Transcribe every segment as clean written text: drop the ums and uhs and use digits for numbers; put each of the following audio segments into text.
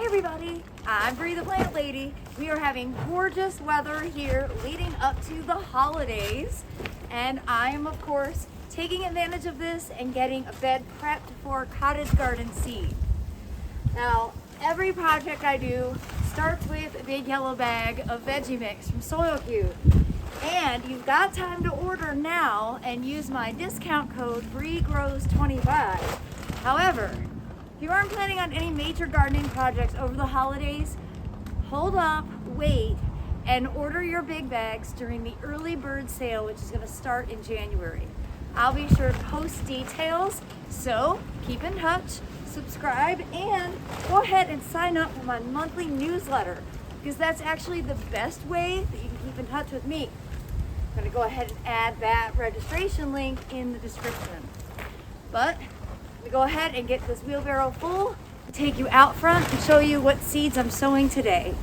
everybody, I'm Bree the Plant Lady. We are having gorgeous weather here leading up to the holidays, and I am of course taking advantage of this and getting a bed prepped for cottage garden seed. Now, every project I do starts with a big yellow bag of veggie mix from Soil Cube, and you've got time to order now and use my discount code BreeGrows25. However, if you aren't planning on any major gardening projects over the holidays, hold up, wait, and order your big bags during the early bird sale, which is going to start in January. I'll be sure to post details, so keep in touch, subscribe, and go ahead and sign up for my monthly newsletter, because that's actually the best way that you can keep in touch with me. I'm going to go ahead and add that registration link in the description. But we go ahead and get this wheelbarrow full, take you out front and show you what seeds I'm sowing today.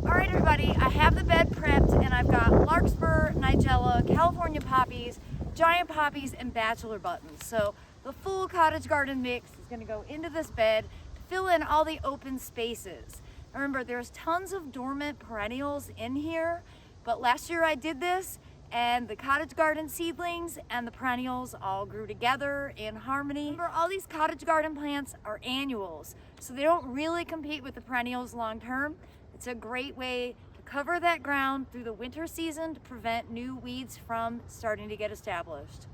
All right, everybody, I have the bed prepped and I've got larkspur, nigella, California poppies, giant poppies, and bachelor buttons. So the full cottage garden mix is going to go into this bed to fill in all the open spaces. Remember, there's tons of dormant perennials in here, but last year I did this and the cottage garden seedlings and the perennials all grew together in harmony. Remember, all these cottage garden plants are annuals, so they don't really compete with the perennials long term. It's a great way to cover that ground through the winter season to prevent new weeds from starting to get established.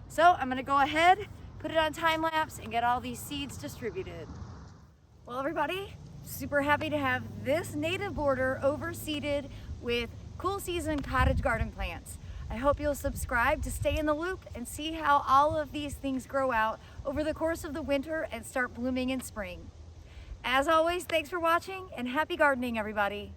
So I'm gonna go ahead, put it on time lapse, and get all these seeds distributed. Well, everybody, super happy to have this native border overseeded with cool season cottage garden plants. I hope you'll subscribe to stay in the loop and see how all of these things grow out over the course of the winter and start blooming in spring. As always, thanks for watching and happy gardening, everybody.